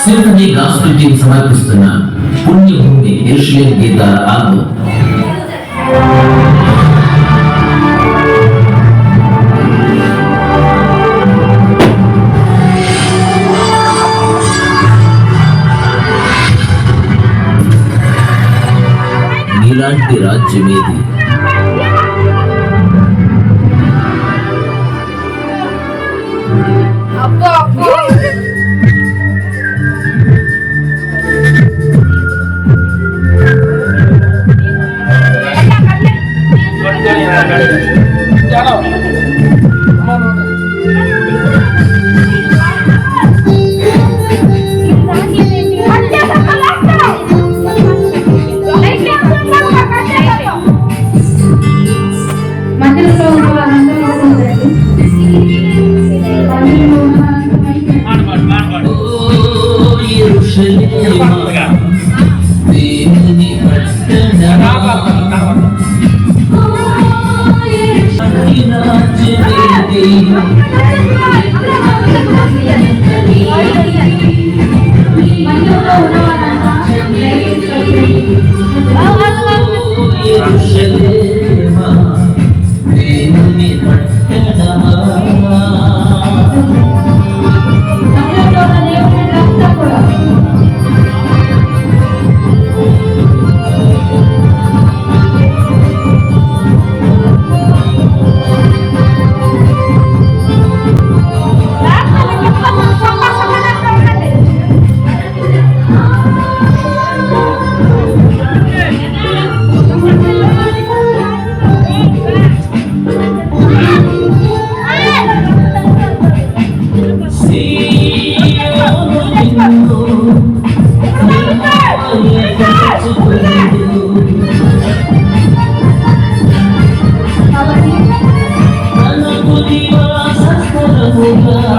Symphony gospel team సమర్పిస్తున్న పుణ్యభూమి యెరూషలేం గీతాల album. నీలాంటి రాజ్యమేది,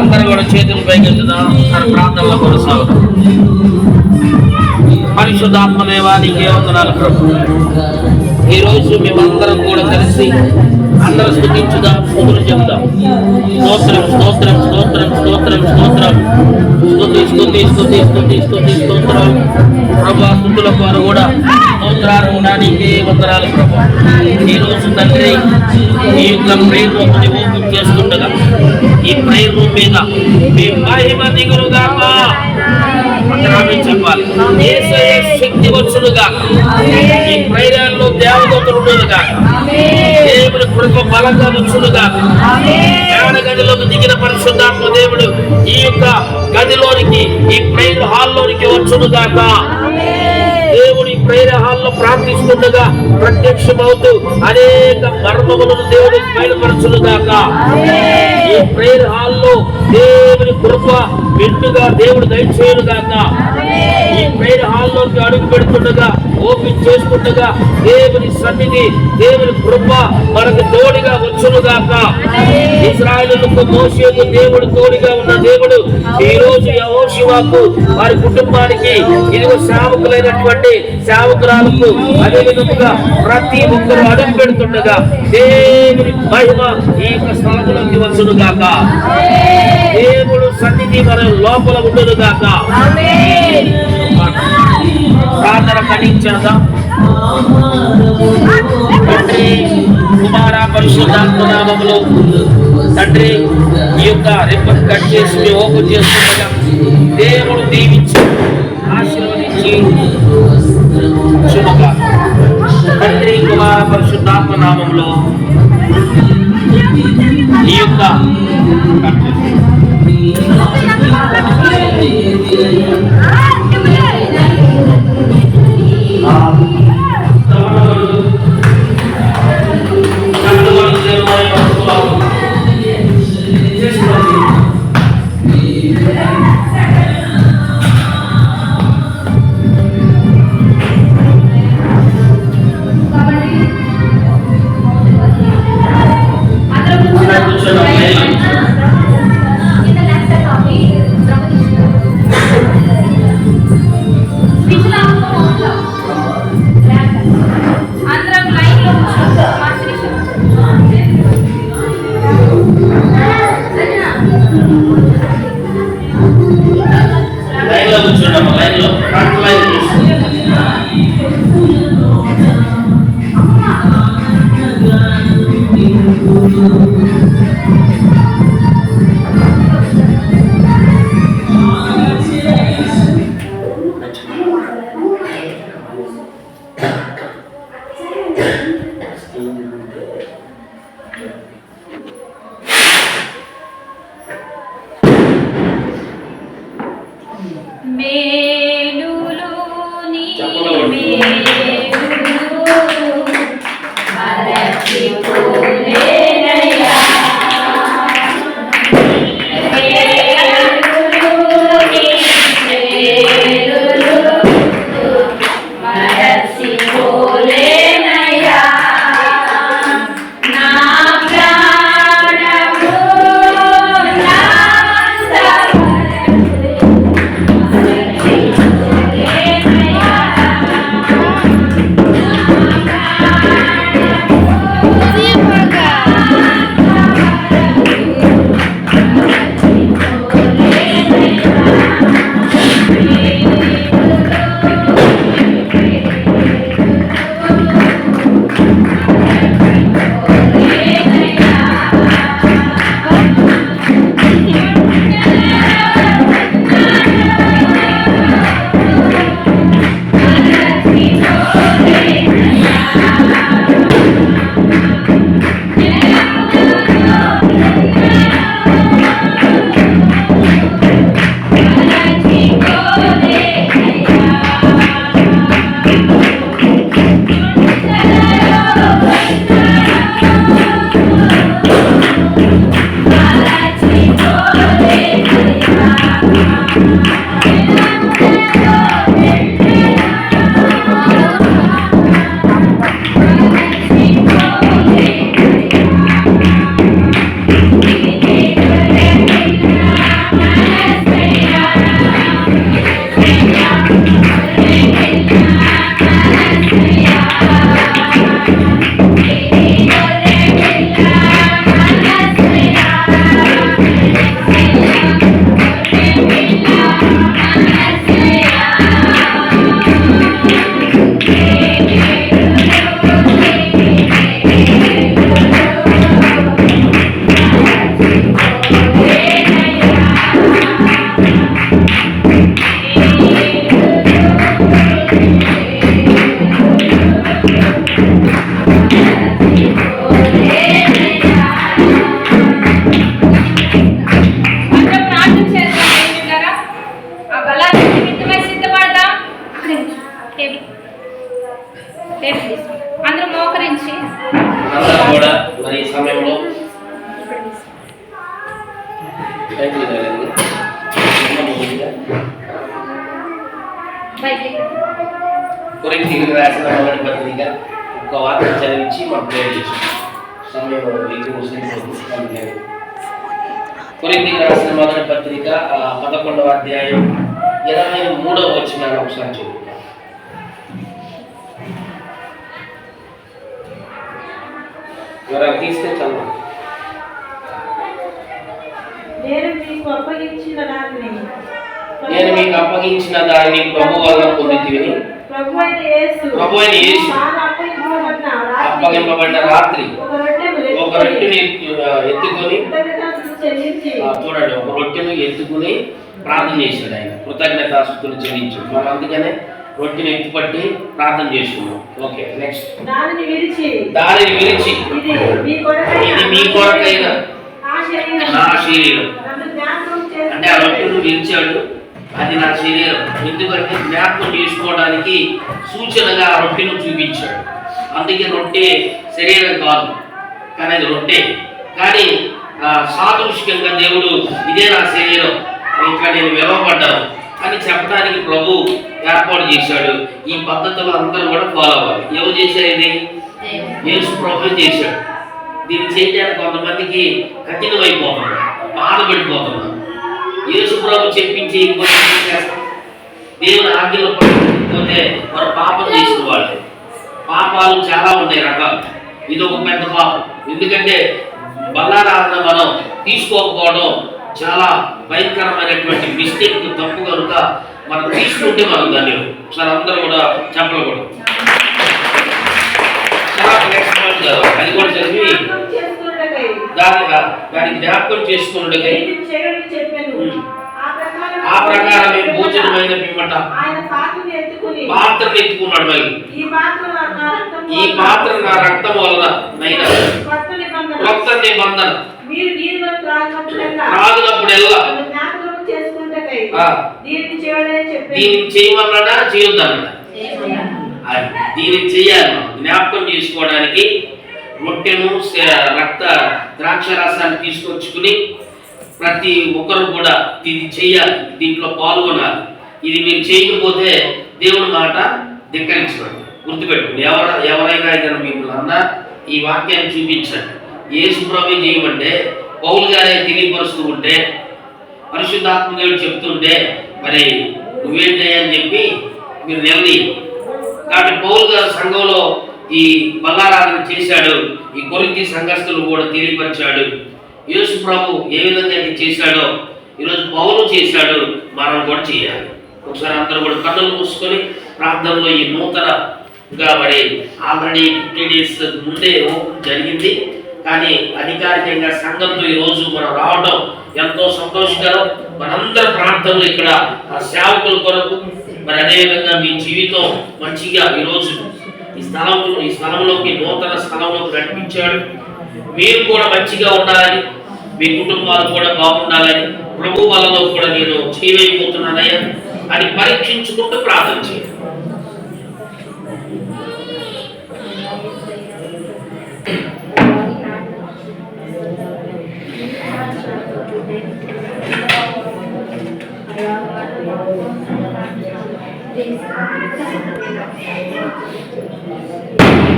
అందరూ కూడా చేతులు పైకి ఎత్తుదాం. ప్రార్థనలో కొనసాగుతాం. పరిశుద్ధాత్మ దేవానికి వందనాలు ప్రభు. ఈరోజు మేమందరం కూడా కలిసి అందరూ స్తుతించుదాం, స్తుతులు చెప్దాం. స్తోత్రం స్తోత్రం స్తోత్రం స్తోత్రం స్తోత్రం స్తుతి స్తుతి స్తుతి స్తుతి స్తుతి స్తోత్రం ప్రభా. స్తుతుల వారు కూడా స్తోత్రానికి వందనాలు ప్రభు. ఈరోజు తండ్రి ఈ యొక్క ప్రేమ రూపుని ఓపెన్ చేస్తుండగా ఈ ప్రేమ రూపు మీద మీ మహిమ దిగులుగాక చెప్పాలి. శక్తి వచ్చునుగా ఈ ప్రేరణలో దేవదూతలు ఉండదుగా, దేవుడి కృప బలంగా వచ్చునుగా. దేవుడి గదిలోకి దిగిన పరిశుద్ధాత్మ దేవుడు ఈ యొక్క గదిలోనికి ఈ ప్రేయర్ హాల్లోనికి వచ్చునుగాక. దేవుడి ప్రేయర్ హాల్లో ప్రార్థిస్తుండగా ప్రత్యక్షమవుతూ అనేక మర్మములను దేవుడు బయలుపరచునుగాక. ఈ ప్రేయర్ హాల్లో దేవుని కృప వింటుగా దేవుడు దయచేయునుగాక. ఈ ప్రేయర్ హాల్లోకి అడుగు పెడుతుండగా ఓపెన్ చేస్తుండగా దేవుని సన్నిధి దేవుని కృప మనకు తోడుగా వచ్చునుగాక. ఇశ్రాయేలుకు మోషేకు దేవుడు తోడుగా ఉన్న దేవుడు ఈ రోజు యెహోషువకు వారి కుటుంబానికి ఇదిగో సేవకులైనటువంటి సేవకురాలకు అదే విధంగా ప్రతి ఒక్కరు అడుగు పెడుతుండగా దేవుని మహిమ ఈ యొక్క స్థలంలోకి వచ్చునుగాక. దేవుడు సన్నిధి మన లోపల ఉండునుగాక. ప్రార్థన కఠించదా తండ్రి కుమార పరిశుద్ధాత్మ నామములో తండ్రి ఈ యొక్క రిబ్బన్ కట్ చేసి మేము ఓపెన్ చేస్తుండగా దేవుడు దీవించి ఆశీర్వదించి శుభగా తండ్రి కుమార పరిశుద్ధాత్మ నామములో ఈ యొక్క కట్ చేసి లైన్లో కూర్చోండి, లైన్లో ఫ్రంట్ లైన్ చూసుకోండి. అందరూ మోకరించి కూడా మరి ఈ సమయంలో కొరింథీయులకు రాసిన మొదటి పత్రిక ఒక వాక్యం చదివించి మాకు ప్రేర్ చేసాం. సమయం కొరింథీయులకు రాసిన మొదటి పత్రిక 11వ అధ్యాయం 23వ వచనాన్ని ఒకసారి చదువుతాం. తీస్తే చదవండి. నేను మీకు అప్పగించిన దాన్ని ప్రభు వల్ల పొందితిని. ప్రభువైన యేసు అప్పగింపబడిన రాత్రి ఒక రొట్టెని ఎత్తుకొని చూడండి, ఒక రొట్టెను ఎత్తుకుని ప్రార్థన చేశాడు. ఆయన కృతజ్ఞతాస్తుతులు చెల్లించు. మనం అందుకనే రొట్టెని ఎత్తుపట్టి ప్రార్థన చేసుకున్నాం. Okay, next. దానిని విరిచి ఇది మీ కొరకైన నా శరీరం అంటే ఆ రొట్టెను విరిచాడు. అది నా శరీరం, ఎందుకంటే జ్ఞాపకం చేసుకోవడానికి సూచనగా ఆ రొట్టెను చూపించాడు. అందుకే రొట్టె శరీరం కాదు, కానీ అది రొట్టె. కానీ సాదృశ్యంగా దేవుడు ఇదే నా శరీరం, ఇంకా నేను విలువబడ్డాను అని చెప్పడానికి ప్రభు ఏర్పాటు చేశాడు. ఈ పద్ధతులు అందరూ కూడా ఫాలో అవ్వాలి. ఎవరు చేశారు? ఇది యేసు ప్రభు చేశాడు. దీన్ని చేయడానికి కొంతమందికి కఠినమైపోతున్నారు, బాధపడిపోతున్నారు. యేసు ప్రభు చెప్పించి దేవుని ఆజ్ఞలో పడిపోతే వారు పాపం చేసిన వాళ్ళు. పాపాలు చాలా ఉన్నాయి రకాలు. ఇది ఒక పెద్ద పాపం. ఎందుకంటే బల్లారాధన మనం తీసుకోకపోవడం చాలా భయంకరమైనటువంటి మిస్టేక్, తప్పు కనుక మనం తీసుకుంటే మనం దాన్ని ఒకసారి అందరూ కూడా చెప్పకూడదు. చాలా ఫ్లెక్సిబుల్ కదా, అది కూడా చదివి దాని జ్ఞాపకం చేసుకున్నట్టుగా ఆ ప్రకారం భోజనమైన పిమ్మట పాత్రను ఎత్తుకున్నాడు. మళ్ళీ ఈ పాత్ర నా రక్తం వలన నైనా కొత్త నిబంధన త్రాగినప్పుడెల్లా దీన్ని చేయమన్నాడా చేయొద్దన్నాడా? దీన్ని చేయాలి. జ్ఞాపకం చేసుకోవడానికి రొట్టెను రక్త ద్రాక్ష రసాన్ని తీసుకొచ్చుకుని ప్రతి ఒక్కరు కూడా ఇది చేయాలి, దీంట్లో పాల్గొనాలి. ఇది మీరు చేయకపోతే దేవుని మాట ధిక్కరించినట్టు. గుర్తుపెట్టుకోండి. ఎవరైనా ఏదైనా మిమ్మల్ని అన్నా ఈ వాక్యాన్ని చూపించండి. యేసు ప్రభువు చేయమంటే పౌలు గారే తెలియపరుస్తూ ఉంటే, పరిశుద్ధాత్మ దేవుడు చెప్తుంటే మరి నువ్వేంటయ్యా అని చెప్పి మీరు నెల్లి. కాబట్టి పౌలు గారు సంఘంలో ఈ బల్లారాధన చేశాడు. ఈ కొరింథీ సంఘస్థులు కూడా తెలియపరిచాడు. యేసు ప్రభు ఏ విధంగా చేశాడో ఈరోజు పౌలు చేశాడు, మనం కూడా చేయాలి. ఒకసారి అందరూ కూడా కన్నులు మూసుకొని ప్రార్థనలో ఈ నూతనగా మరి ఆల్రెడీ 50 days ముందే జరిగింది, కానీ అధికారికంగా సంఘంతో ఈరోజు మనం రావడం ఎంతో సంతోషకరం. మనందరి ప్రాంతంలో ఇక్కడ సేవకుల కొరకు మరి అదేవిధంగా మీ జీవితం మంచిగా ఈరోజు ఈ స్థలంలోకి నూతన స్థలంలోకి నడిపించాడు. మీరు కూడా మంచిగా ఉండాలని, మీ కుటుంబాలు కూడా బాగుండాలని, ప్రభు వాళ్ళలో కూడా నేను చేయలేకపోతున్నానయ్యా అని పరీక్షించుకుంటూ ప్రార్థన చేయండి.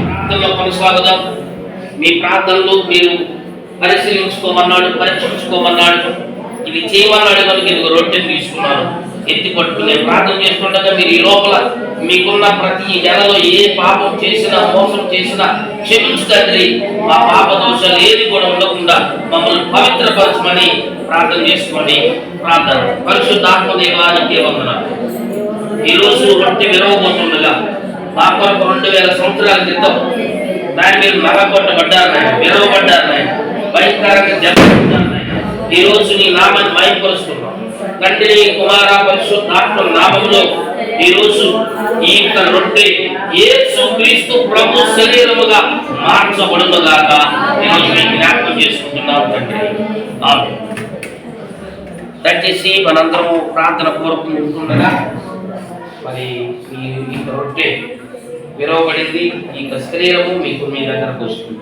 ప్రార్థనలో కొనసాగుదాం. మీ ప్రార్థనలు మీరు పరిశీలించుకోమన్నాడు, పరీక్షించుకోమన్నాడు. ఇది చేయమన్నాడు కనుక ఇది రొట్టెని తీసుకున్నాను, ఎత్తి పట్టుకుని ప్రార్థన చేసుకుండగా మీరు ఈ లోపల మీకున్న ప్రతి నెలలో ఏ పాపం చేసినా మోసం చేసినా క్షమించు తండ్రి, మా పాప దోషాలు ఏది కూడా ఉండకుండా మమ్మల్ని పవిత్రపరచమని ప్రార్థన చేసుకోండి. ప్రార్థన. పరిశుద్ధాత్మ దేవానికి వందనాలు. ఈరోజు రొట్టె విరవబోతుండగా మా కొరకు 2000 సంవత్సరాల క్రితం దాని మీరు నలగొట్టబడ్డారు, విరవబడ్డారు, భయంకరంగా జరుగుతున్నారు. ఈ రోజు నీ నామాన్ని మహిమపరుస్తున్నాం తండ్రి, కుమార పరిశుద్ధాత్మ నామములో ఈ రోజు ఈ రొట్టె యేసు క్రీస్తు ప్రభు శరీరముగా మార్చబడునుగాక ఈరోజు మేము జ్ఞాపకం చేసుకుంటున్నాం తండ్రి. ఆమేన్. దయచేసి మనందరము ప్రార్థన పూర్వకం ఉంటుండగా మరి ఈ రొట్టె విరవబడింది, ఈ శరీరము మీకు మీ దగ్గరకు వస్తుంది.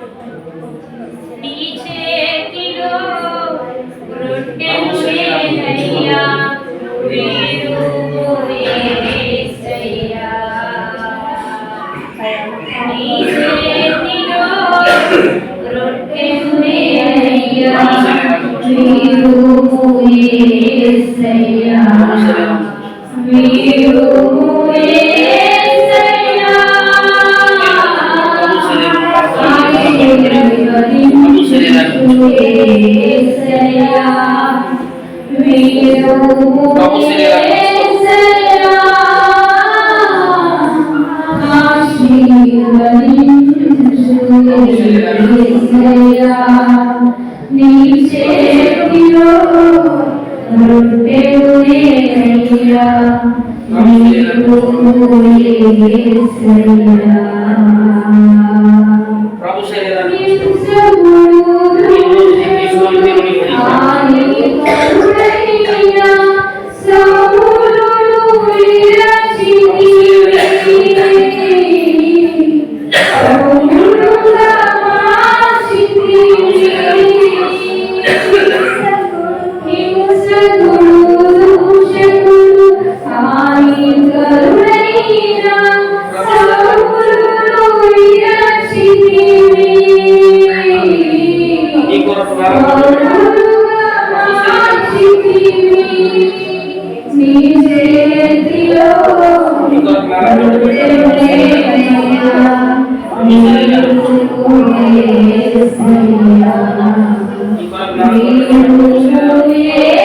Yeah.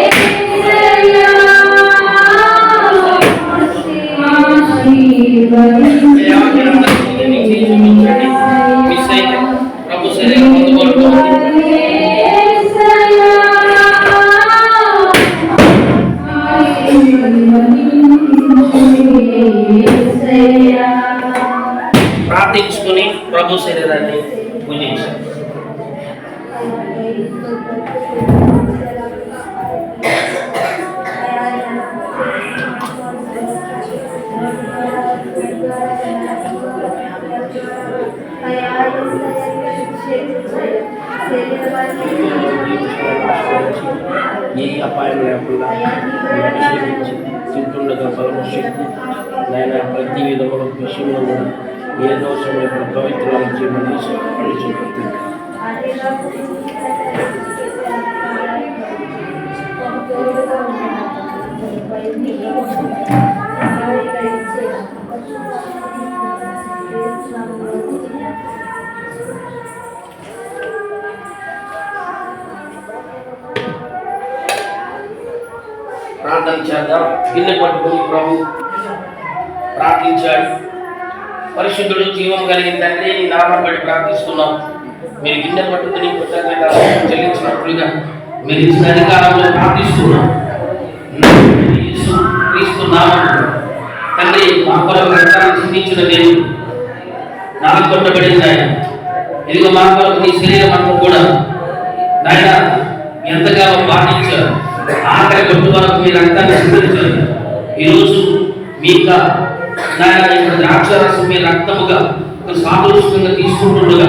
శరీరాన్ని పూజించారు. ఏ అపాయం లేకుండా తింటుండగా సర్వశక్తి నాయన ప్రతి విధముల విషయంలో కూడా ఏ దోషం యొక్క పవిత్రాలు చేయమని చూపుతుంది. ప్రార్థన చేద్దాం. గిన్నె పట్టుకుని ప్రభు ప్రార్థించాడు. పరిశుద్ధుడు జీవం కలిగిన తండ్రి నీ నామం బట్టి ప్రార్థిస్తున్నాం. మీరు గిన్నె పట్టుకుని కృతజ్ఞత చెల్లించినట్లుగా మీరు ఇచ్చిన అధికారంలో ప్రార్థిస్తున్నాం. యేసు క్రీస్తు నామములో తండ్రి మా కొరకు రక్తాన్ని చిందించిన దేవుడు నాకు కొట్టబడింది ఆయన. ఇదిగో మా కొరకు నీ శరీరం అంతా కూడా నాయన ఎంతకాలం పాటించారు. ఆఖరి కొట్టు వరకు మీరు రక్తాన్ని చిందించారు. ఈరోజు మీ ద్రాక్షరసం మీ రక్తముగా ఒక సాదృశ్యంగా తీసుకుంటుండగా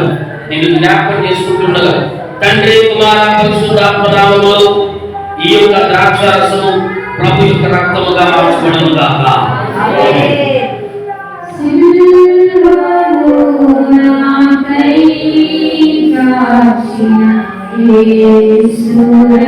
నేను జ్ఞాపకం చేసుకుంటుండగా తండ్రి కుమార పరిశుద్ధాత్మ నామములో ఈ యొక్క ద్రాక్షరసము ప్రభు యొక్క రక్తముగా మార్చబడును గాక. Surah